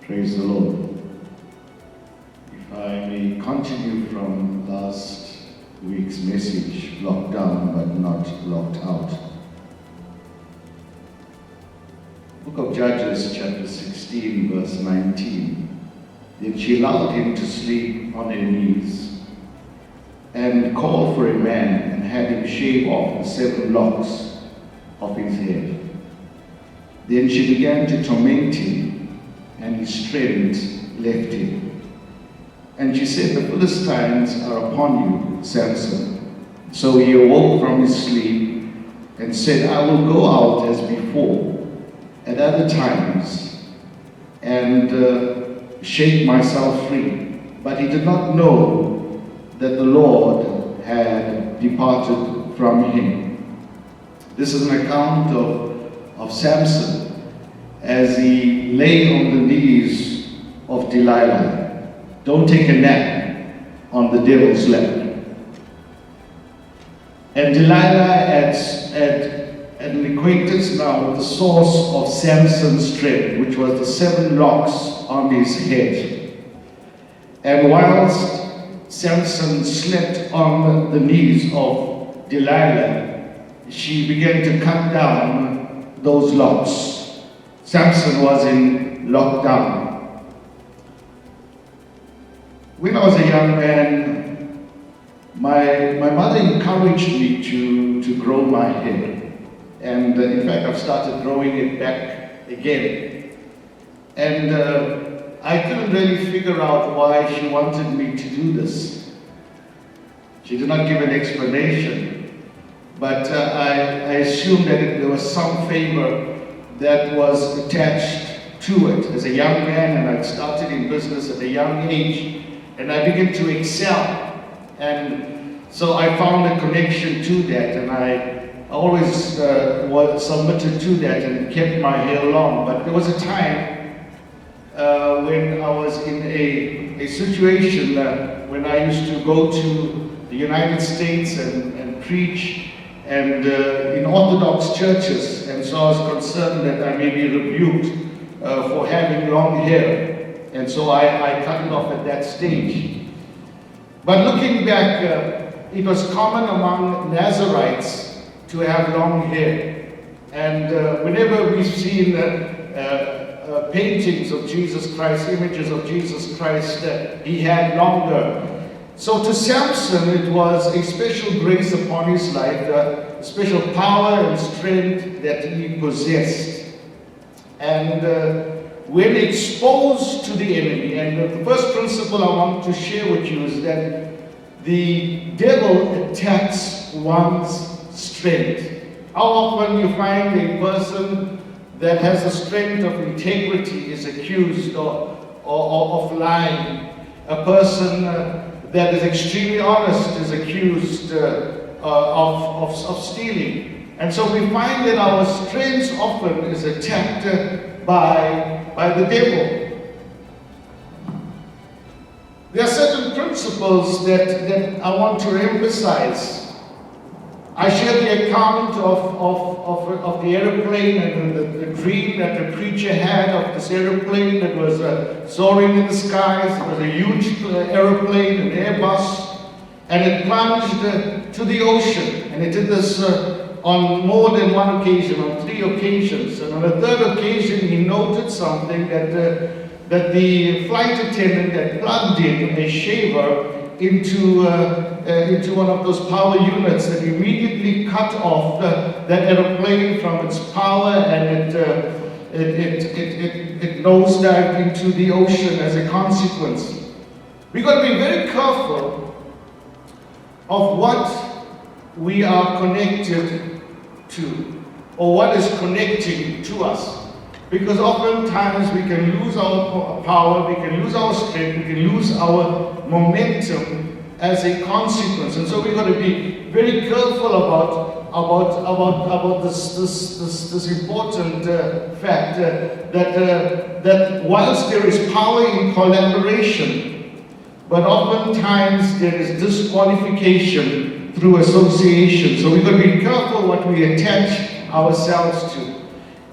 Praise the Lord. If I may continue from last week's message, locked down but not locked out. Book of Judges, chapter 16, verse 19. Then she allowed him to sleep on her knees and called for a man and had him shave off the 7 locks of his head. Then she began to torment him, and his strength left him. And she said, "The Philistines are upon you, Samson." So he awoke from his sleep and said, "I will go out as before, at other times, and shake myself free." But he did not know that the Lord had departed from him. This is an account of Samson as he lay on the knees of Delilah. Don't take a nap on the devil's lap. And Delilah had an acquaintance now with the source of Samson's strength, which was the 7 locks on his head. And whilst Samson slept on the knees of Delilah, she began to cut down those locks. Samson was in lockdown. When I was a young man, my mother encouraged me to grow my hair. And in fact, I've started growing it back again. And I couldn't really figure out why she wanted me to do this. She did not give an explanation, but I assumed that there was some favor that was attached to it. As a young man, and I'd started in business at a young age, and I began to excel. And so I found a connection to that, and I always was submitted to that and kept my hair long. But there was a time when I was in a situation when I used to go to the United States and preach and in Orthodox churches, and so I was concerned that I may be rebuked for having long hair, and so I cut it off at that stage. But looking back, it was common among Nazarites to have long hair, and whenever we've seen paintings of Jesus Christ, images of Jesus Christ, he had longer. So to Samson, it was a special grace upon his life, a special power and strength that he possessed. And when exposed to the enemy, and the first principle I want to share with you is that the devil attacks one's strength. How often you find a person that has the strength of integrity is accused of lying. A person that is extremely honest is accused of stealing. And so we find that our strength often is attacked by the devil. There are certain principles that I want to emphasize. I shared the account of the aeroplane and the dream that the preacher had of this aeroplane that was soaring in the skies. It was a huge aeroplane, an Airbus, and it plunged to the ocean. And it did this on more than one occasion, on 3 occasions. And on the 3rd occasion, he noted something that the flight attendant had plugged in a shaver into one of those power units that immediately cut off that aeroplane from its power, and it nosedived into the ocean as a consequence. We've got to be very careful of what we are connected to, or what is connecting to us. Because oftentimes we can lose our power, we can lose our strength, we can lose our momentum as a consequence. And so we've got to be very careful about this important fact that whilst there is power in collaboration, but oftentimes there is disqualification through association. So we've got to be careful what we attach ourselves to.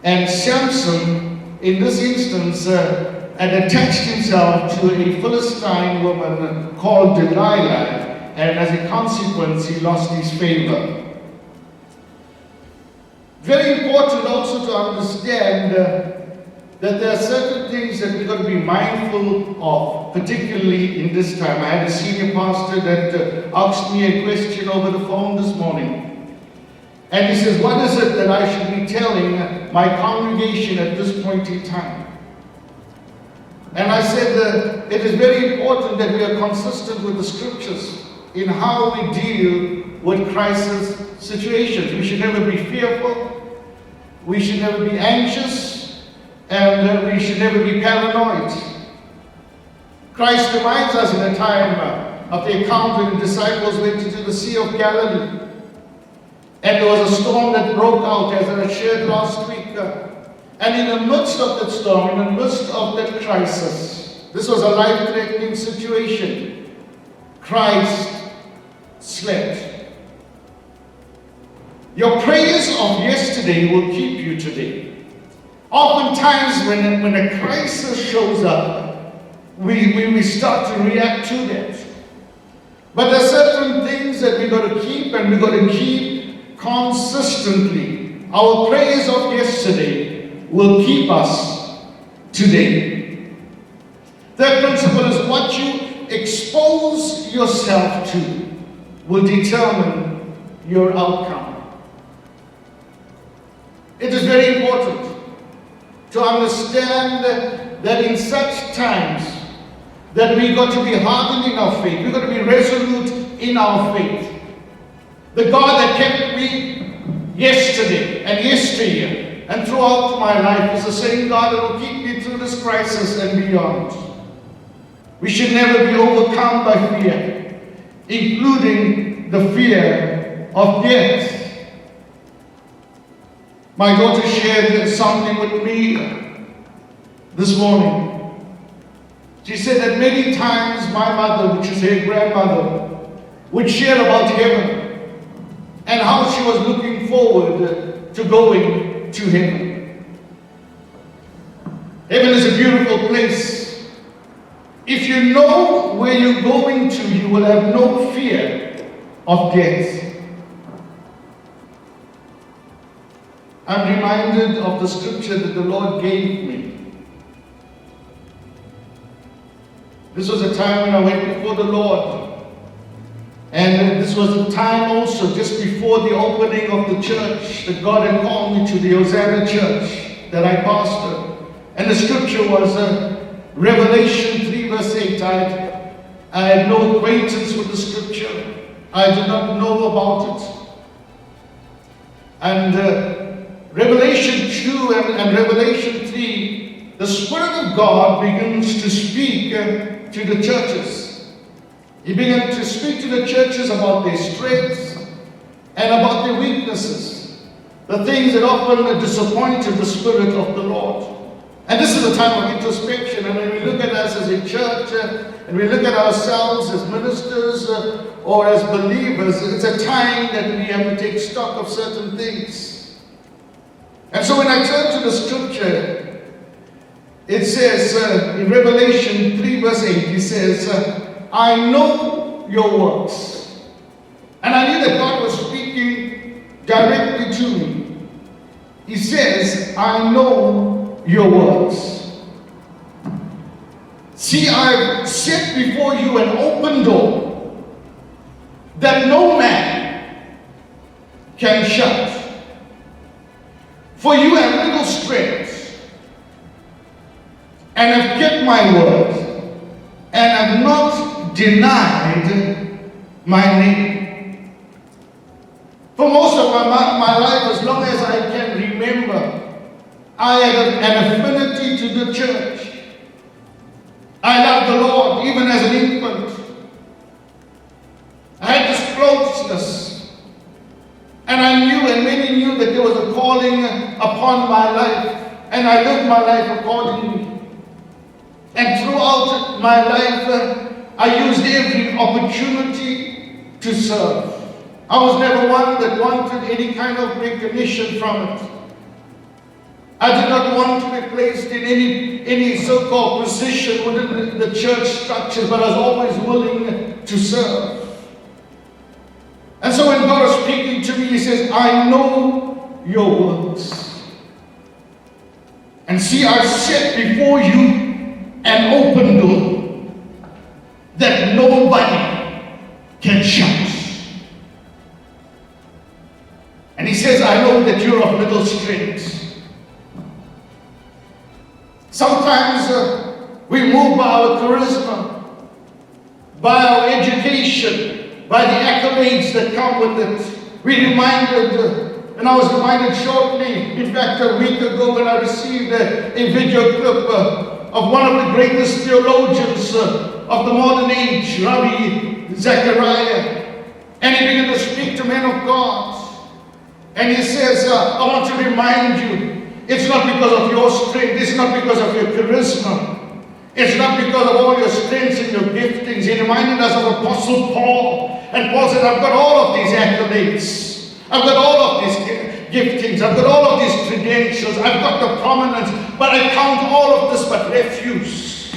And Samson, in this instance, and attached himself to a Philistine woman called Delilah, and as a consequence, he lost his favor. Very important also to understand that there are certain things that we've got to be mindful of, particularly in this time. I had a senior pastor that asked me a question over the phone this morning. And he says, what is it that I should be telling my congregation at this point in time? And I said that it is very important that we are consistent with the scriptures in how we deal with crisis situations. We should never be fearful. We should never be anxious. And we should never be paranoid. Christ reminds us in a time of the account when the disciples went into the Sea of Galilee. And there was a storm that broke out, as I shared last week. And in the midst of that storm, in the midst of that crisis, this was a life-threatening situation, Christ slept. Your prayers of yesterday will keep you today. Oftentimes when a crisis shows up, we start to react to that. But there are certain things that we've got to keep, and we've got to keep consistently. Our prayers of yesterday will keep us today. Third principle is what you expose yourself to will determine your outcome. It is very important to understand that in such times that we've got to be hardened in our faith. We've got to be resolute in our faith. The God that kept me yesterday and yesteryear and throughout my life is the same God that will keep me through this crisis and beyond. We should never be overcome by fear, including the fear of death. My daughter shared something with me this morning. She said that many times my mother, which is her grandmother, would share about heaven and how she was looking forward to going to heaven. Heaven is a beautiful place. If you know where you're going to, you will have no fear of death. I'm reminded of the scripture that the Lord gave me. This was a time when I went before the Lord. And this was a time also just before the opening of the church that God had called me to, the Hosanna Church that I pastored. And the scripture was Revelation 3 verse 8. I had no acquaintance with the scripture. I did not know about it. And Revelation 2 and Revelation 3, the Spirit of God begins to speak to the churches. He began to speak to the churches about their strengths and about their weaknesses, the things that often disappointed the Spirit of the Lord. And this is a time of introspection, and when we look at us as a church, and we look at ourselves as ministers or as believers, it's a time that we have to take stock of certain things. And so when I turn to the scripture, it says in Revelation 3 verse 8, he says, I know your works. And I knew that God was speaking directly to me. He says, I know your works. See, I've set before you an open door that no man can shut. For you have little strength, and have kept my word, and have not denied my name. For most of my life, as long as I can remember, I had an affinity to the church. I loved the Lord even as an infant. I had this closeness. And I knew, and many knew, that there was a calling upon my life. And I lived my life accordingly. And throughout my life, I used every opportunity to serve. I was never one that wanted any kind of recognition from it. I did not want to be placed in any so-called position within the church structure, but I was always willing to serve. And so when God was speaking to me, He says, I know your works. And see, I've set before you an open door that nobody can shut. And He says, I know that you're of little strength. Sometimes we move by our charisma, by our education, by the accolades that come with it. And I was reminded shortly, in fact a week ago, when I received a video clip of one of the greatest theologians of the modern age, Ravi Zachariah. And he began to speak to men of God. And he says, I want to remind you, it's not because of your strength, it's not because of your charisma, it's not because of all your strengths and your giftings. He reminded us of Apostle Paul. And Paul said, I've got all of these accolades, I've got all of these giftings, I've got all of these credentials, I've got the prominence, but I count all of this but refuse.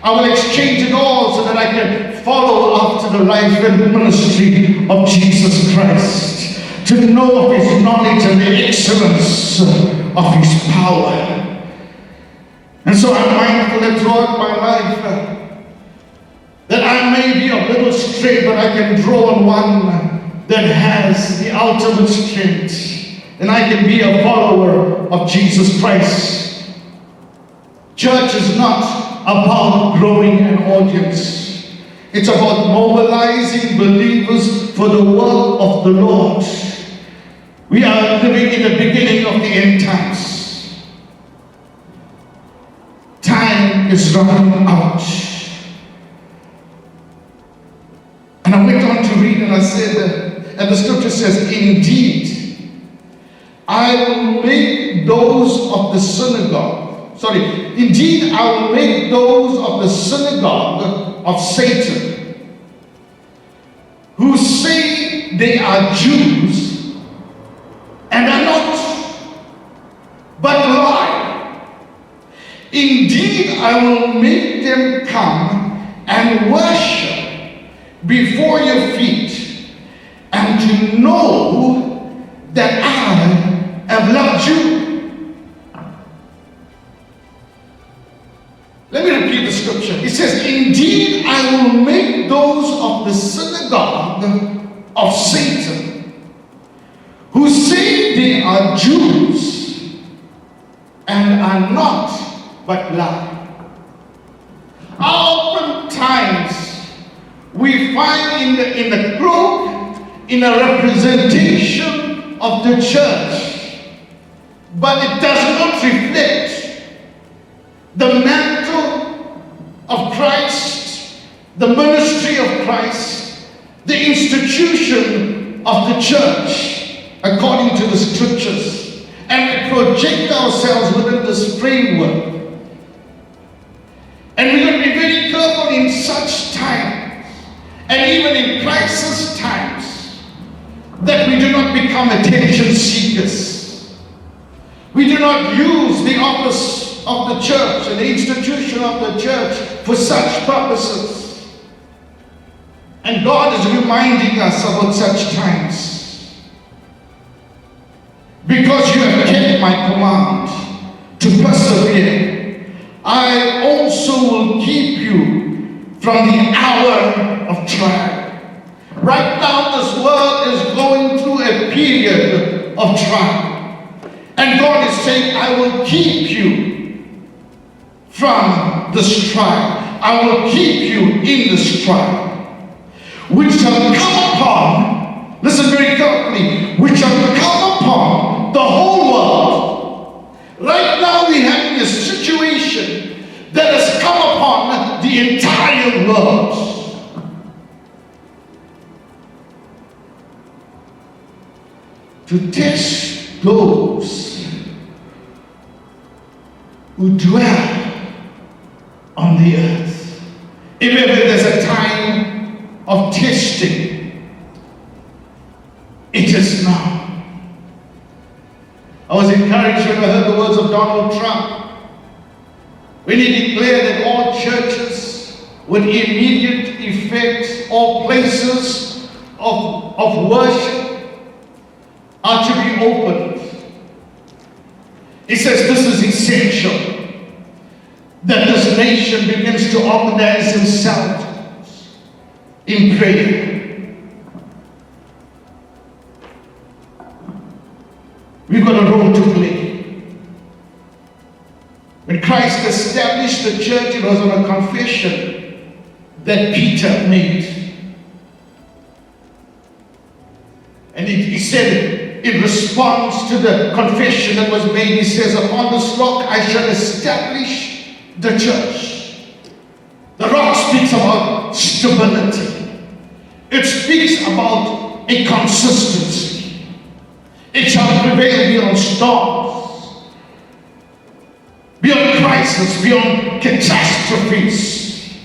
I will exchange it all so that I can follow after the life and ministry of Jesus Christ, to know of His knowledge and the excellence of His power. And so I'm mindful that throughout my life that I may be of little strength, but I can draw on one that has the ultimate strength, and I can be a follower of Jesus Christ. Church is not about growing an audience. It's about mobilizing believers for the work of the Lord. We are living in the beginning of the end times. Time is running out. And I went on to read and I said, and the scripture says, indeed, I will make those of the synagogue, indeed I will make those of the synagogue of Satan, who say they are Jews, and are not, but lie. Indeed, I will make them come and worship before your feet, and to know that I have loved you. Let me repeat the scripture. It says, indeed, I will make those of the synagogue of Satan, who say they are Jews and are not, but lie. Oftentimes we find in the group, in a representation of the church, but it does not reflect the mantle of Christ, the ministry of Christ, the institution of the church, according to the scriptures, and we project ourselves within this framework. And we're going to be very careful in such times, and even in crisis times, that we do not become attention seekers. We do not use the office of the church and the institution of the church for such purposes. And God is reminding us about such times. Because you have kept my command to persevere, I also will keep you from the hour of trial. Right now, this world is going through a period of trial. And God is saying, I will keep you from this trial. I will keep you in this trial, which shall come upon, listen very carefully, which shall come upon the whole world. Right now we have a situation that has come upon the entire world. To test those who dwell on the earth. If ever there's a time of testing, it is now. I was encouraged when I heard the word words of Donald Trump when he declared that all churches with immediate effect, all places of worship are to be opened. He says this is essential, that this nation begins to organize himself in prayer. We've got a role to play. When Christ established the church, it was on a confession that Peter made. And he said in response to the confession that was made, he says, upon this rock I shall establish the church. The rock speaks about stability. It speaks about a consistency. It shall prevail beyond storms, beyond crisis, beyond catastrophes.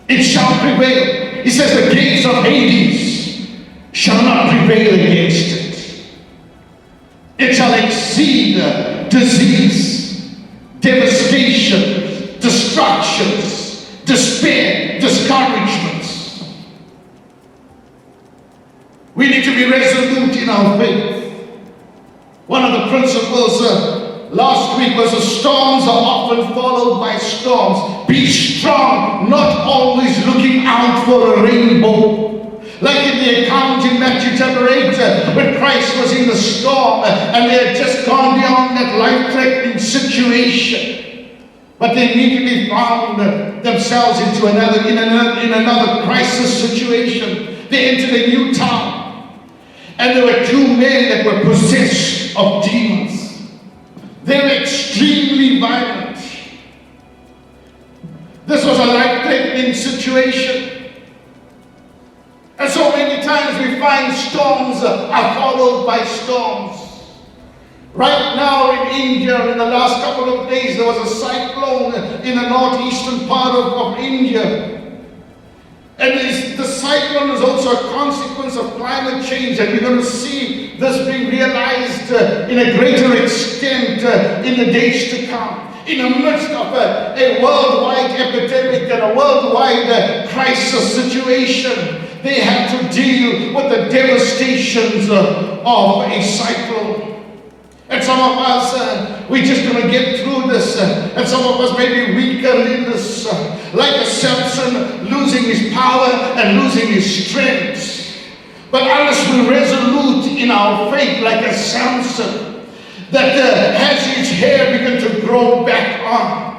It shall prevail. He says the gates of Hades shall not prevail against it. It shall exceed disease, devastation, destructions, despair, discouragements. We need to be resolute in our faith. One of the principles last week was that storms are often followed by storms. Be strong, not always looking out for a rainbow. Like in the account in Matthew chapter 8, when Christ was in the storm and they had just gone beyond that life-threatening situation. But they immediately found themselves in another crisis situation. They entered a new town. And there were two men that were possessed of demons. They were extremely violent. This was a life-threatening situation. And so many times we find storms are followed by storms. Right now in India, in the last couple of days, there was a cyclone in the northeastern part of India. And the cyclone is also a consequence of climate change, and we're going to see this being realized in a greater extent in the days to come. In the midst of a worldwide epidemic and a worldwide crisis situation, they have to deal with the devastations of a cyclone. And some of us, we're just going to get through this. And some of us may be weaker in this. Like a Samson losing his power and losing his strength. But unless we're resolute in our faith like a Samson that has his hair begin to grow back on.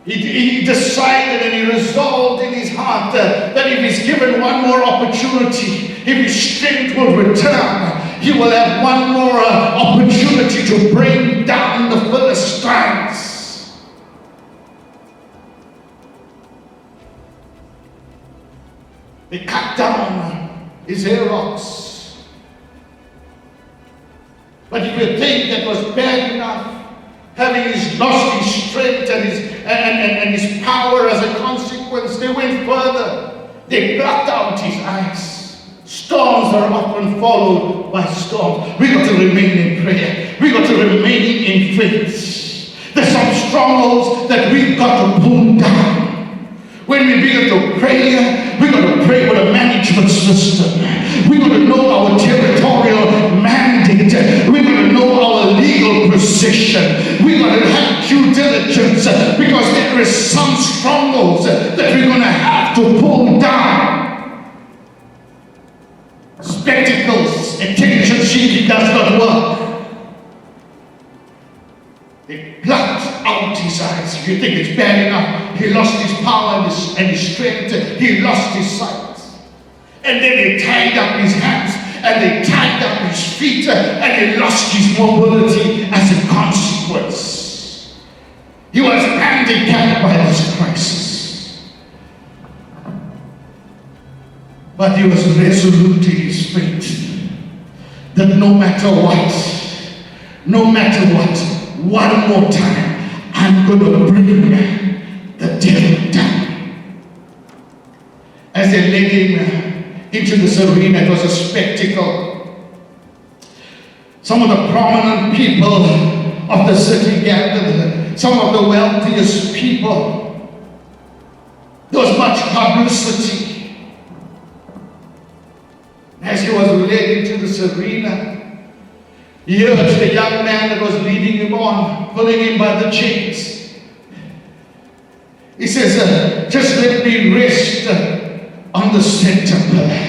He decided and he resolved in his heart that if he's given one more opportunity, if his strength will return, he will have one more opportunity to bring down the Philistines. They cut down his hair locks. But you would think that was bad enough, having lost his strength and his power as a consequence. They went further. They blocked out his eyes. Storms are often followed by storms. We got to remain in prayer. We got to remain in faith. There's some strongholds that we've got to pull down. When we begin to pray, we're going to pray with a management system. We're going to know our territorial mandate. We're going to know our legal position. We're going to have due diligence because there is some strongholds that we're going to have to pull down. Spectacles, attention seeking does not work. They plucked out his eyes. If you think it's bad enough, he lost his power and his strength. He lost his sight. And then they tied up his hands and they tied up his feet and he lost his mobility as a consequence. He was handicapped by this crisis. But he was resolute in his faith that no matter what, one more time, I'm going to bring the devil down. As they led him into this arena, it was a spectacle. Some of the prominent people of the city gathered, some of the wealthiest people. There was much publicity. As he was led into this arena, he heard the young man that was leading him on, pulling him by the chains. He says, just let me rest on the center pillar.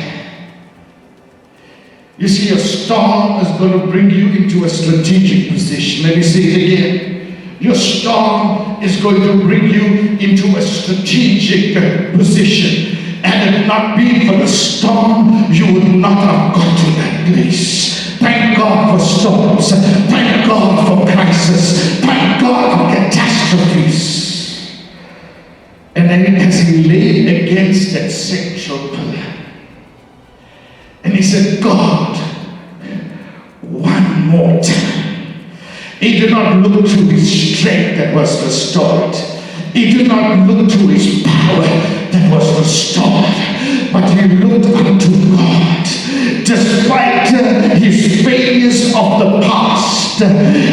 You see, a storm is going to bring you into a strategic position. Let me say it again. Your storm is going to bring you into a strategic position. And if not been for the storm, you would not have got to that place. Thank God for storms. Thank God for crisis. Thank God for catastrophes. And then as he lay against that central pillar, and he said, God, one more time. He did not look to his strength that was restored. He did not look to his power that was restored. But he looked unto God. Despite his failures of the past,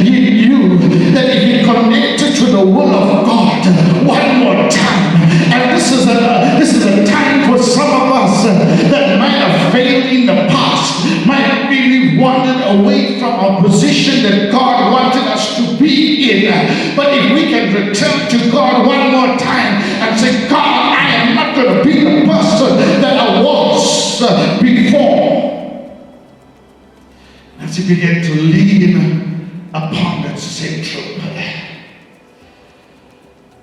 he knew that if he connected to the will of God one more time, and this is a time for some of us that might have failed in the past, might be wandered away from our position that God wanted us to be in. But if we can return to God one more time and say, God, I am not going to be the person that I was before. As he began to lean upon that central pillar,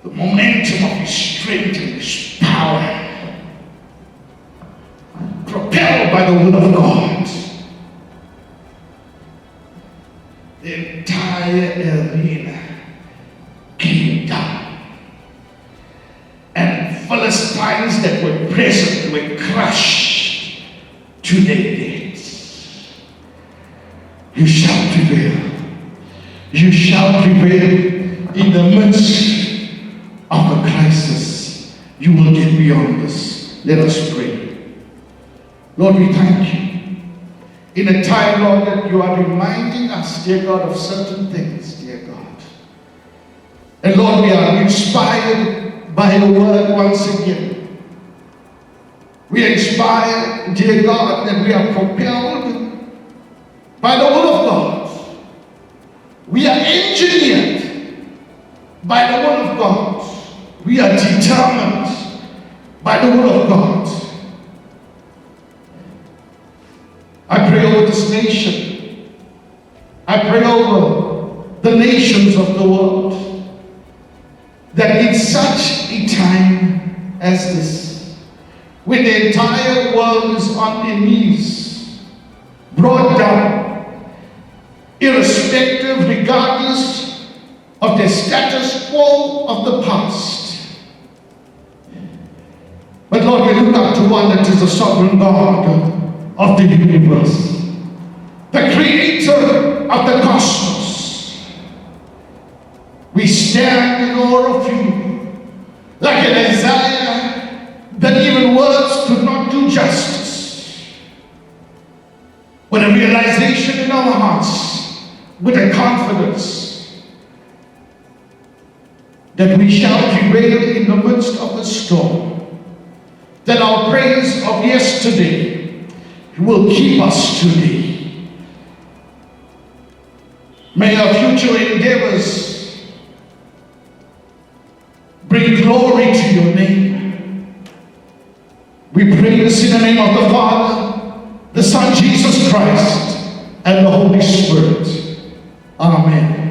the momentum of his strength and his power, propelled by the will of God, the entire arena came down, and Philistines that were present were crushed to their deaths. You shall prevail. You shall prevail in the midst of a crisis. You will get beyond this. Let us pray. Lord, we thank you. In a time, Lord, that you are reminding us, dear God, of certain things, dear God. And Lord, we are inspired by your word once again. We are inspired, dear God, that we are propelled by the will of God. We are engineered by the will of God. We are determined by the will of God. I pray over this nation. I pray over the nations of the world, that in such a time as this, when the entire world is on their knees, brought down, irrespective, regardless of the status quo of the past. But Lord, we look up to one that is the sovereign God of the universe, the creator of the cosmos. We stand in awe of you, like an Isaiah that even words could not do justice. With a realization in our hearts, with a confidence that we shall prevail in the midst of the storm, that our praise of yesterday will keep us today. May our future endeavors bring glory to your name. We pray this in the name of the Father, the Son Jesus Christ, and the Holy Spirit. Amen.